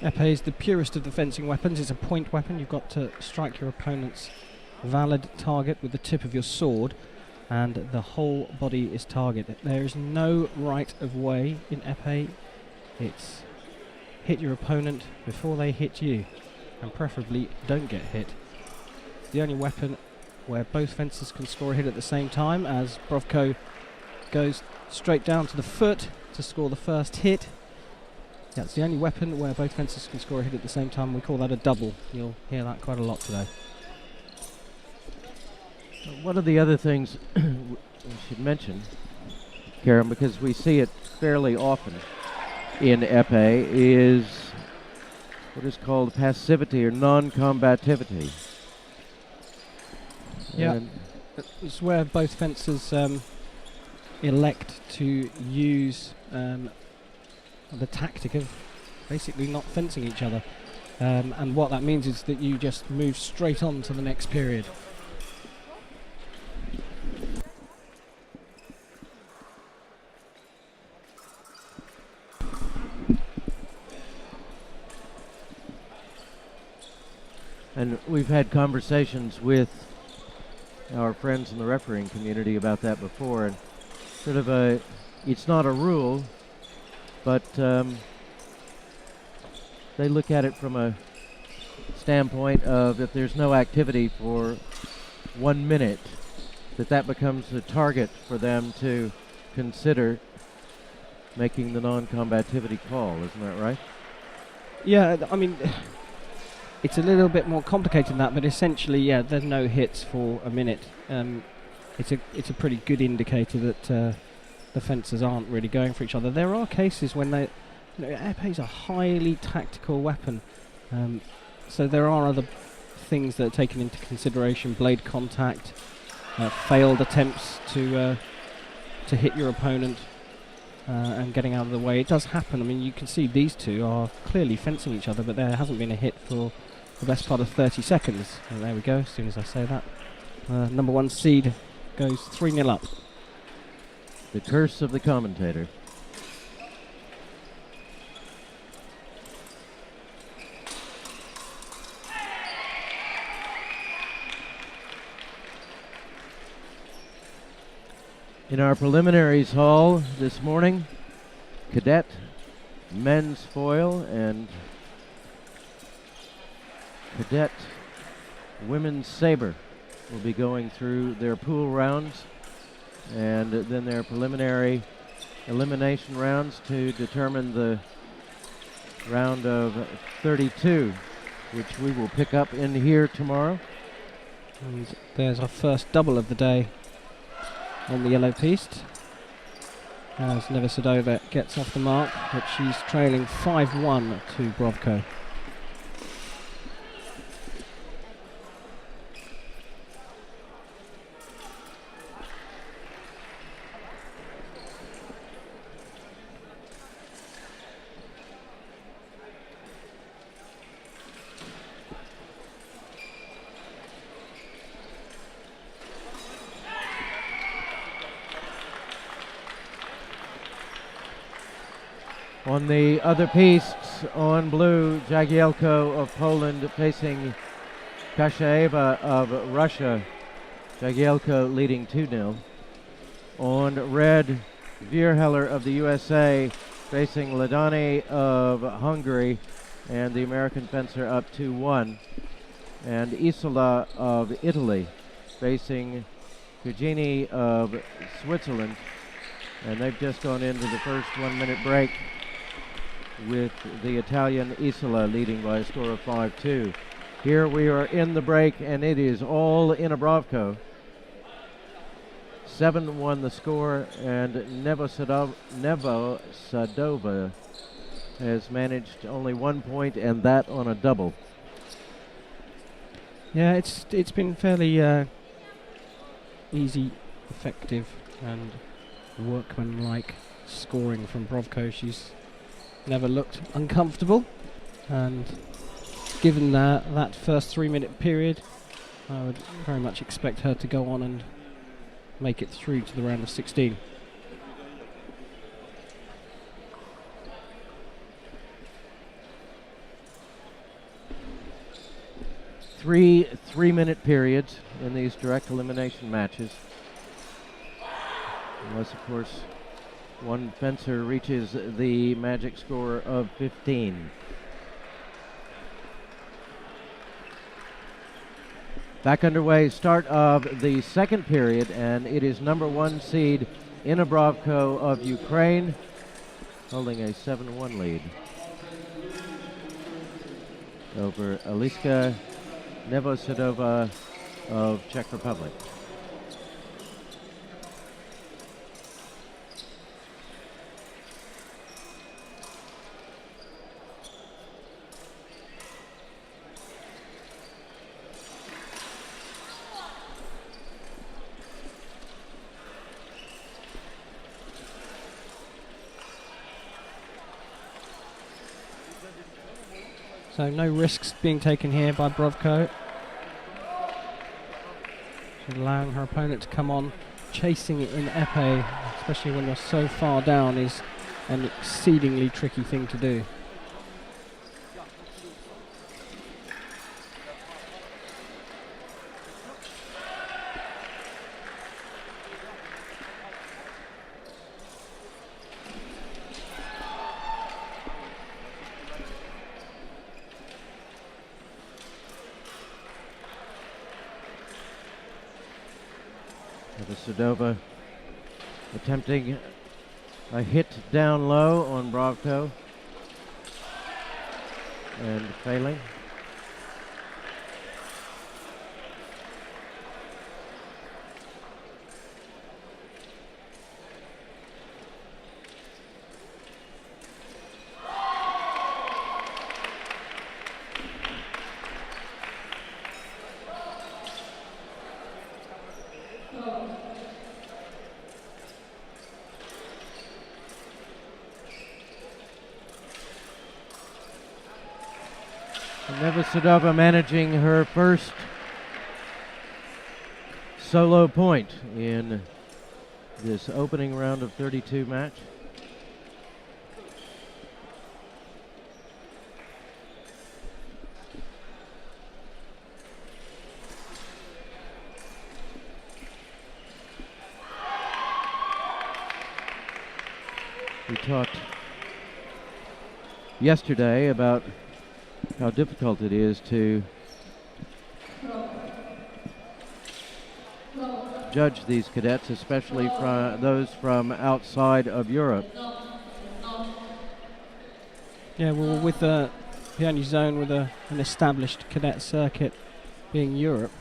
Epee is the purest of the fencing weapons. It's a point weapon. You've got to strike your opponent's valid target with the tip of your sword, and the whole body is target. There is no right of way in epee. It's hit your opponent before they hit you, and preferably don't get hit. It's the only weapon where both fencers can score a hit at the same time, as Brovko goes straight down to the foot to score the first hit. That's the only weapon where both fencers can score a hit at the same time. We call that a double. You'll hear that quite a lot today. One of the other things we should mention, Karen, because we see it fairly often in epee, is what is called passivity or non-combativity. Yeah, it's where both fencers elect to use the tactic of basically not fencing each other. And what that means is that you just move straight on to the next period. And we've had conversations with our friends in the refereeing community about that before, and sort of it's not a rule, but they look at it from a standpoint of if there's no activity for 1 minute, that becomes a target for them to consider making the non-combativity call. Isn't that right? Yeah, I mean, it's a little bit more complicated than that, but essentially, yeah, there's no hits for a minute. It's a pretty good indicator that the fencers aren't really going for each other. There are cases when epee is a highly tactical weapon, so there are other things that are taken into consideration: blade contact, failed attempts to hit your opponent, and getting out of the way. It does happen. I mean, you can see these two are clearly fencing each other, but there hasn't been a hit for the best part of 30 seconds. And there we go, as soon as I say that. Number 1 seed goes 3-0 up. The curse of the commentator. In our preliminaries hall this morning, cadet, men's foil, and cadet women's saber will be going through their pool rounds and then their preliminary elimination rounds to determine the round of 32, which we will pick up in here tomorrow. And there's our first double of the day on the yellow piste, as Nevosadova gets off the mark, but she's trailing 5-1 to Brovko. On the other pistes, on blue, Jagielko of Poland facing Kashaeva of Russia. Jagielko leading 2-0. On red, Vierheller of the USA facing Ladani of Hungary, and the American fencer up 2-1. And Isola of Italy facing Cugini of Switzerland. And they've just gone into the first 1 minute break, with the Italian Isola leading by a score of 5-2. Here we are in the break, and it is all in a Brovko. 7-1 the score, and Nevosadova has managed only 1 point, and that on a double. Yeah, it's been fairly easy, effective, and workmanlike scoring from Brovko. She's never looked uncomfortable, and given that first 3 minute period, I would very much expect her to go on and make it through to the round of 16. 3 3-minute periods in these direct elimination matches. Unless, of course, one fencer reaches the magic score of 15. Back underway, start of the second period, and it is number 1 seed Inna Brovko of Ukraine holding a 7-1 lead over MSK Nevosadova of Czech Republic. So no risks being taken here by Brovko. She's allowing her opponent to come on. Chasing it in épée, especially when you're so far down, is an exceedingly tricky thing to do. Nevosadova attempting a hit down low on Brovko and failing. Nevosadova managing her first solo point in this opening round of 32 match. We talked yesterday about how difficult it is to judge these cadets, especially those from outside of Europe. Yeah, well, with the only zone with an established cadet circuit being Europe,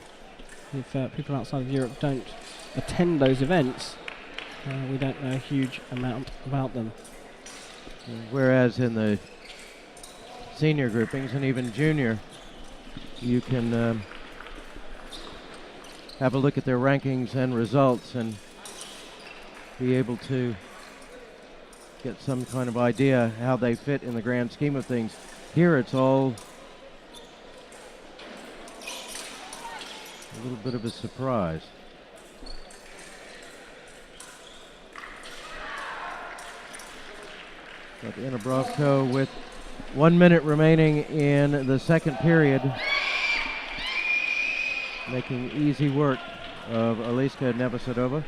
if people outside of Europe don't attend those events, we don't know a huge amount about them. Whereas in the senior groupings and even junior, you can have a look at their rankings and results and be able to get some kind of idea how they fit in the grand scheme of things. Here it's all a little bit of a surprise. But Inna Brovko with 1 minute remaining in the second period, making easy work of MSK Nevosadova.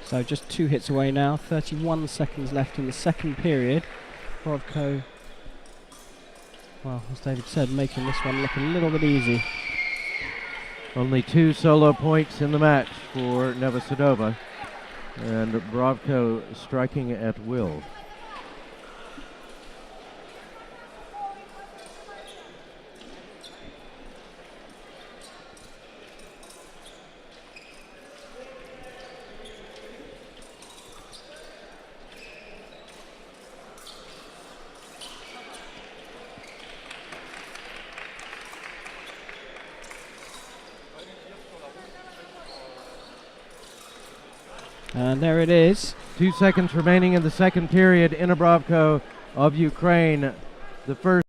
So just 2 hits away now, 31 seconds left in the second period. Brovko, well, as David said, making this one look a little bit easy. Only 2 solo points in the match for Nevosadova, and Brovko striking at will. And there it is. 2 seconds remaining in the second period. Inner Brovko of Ukraine, the first.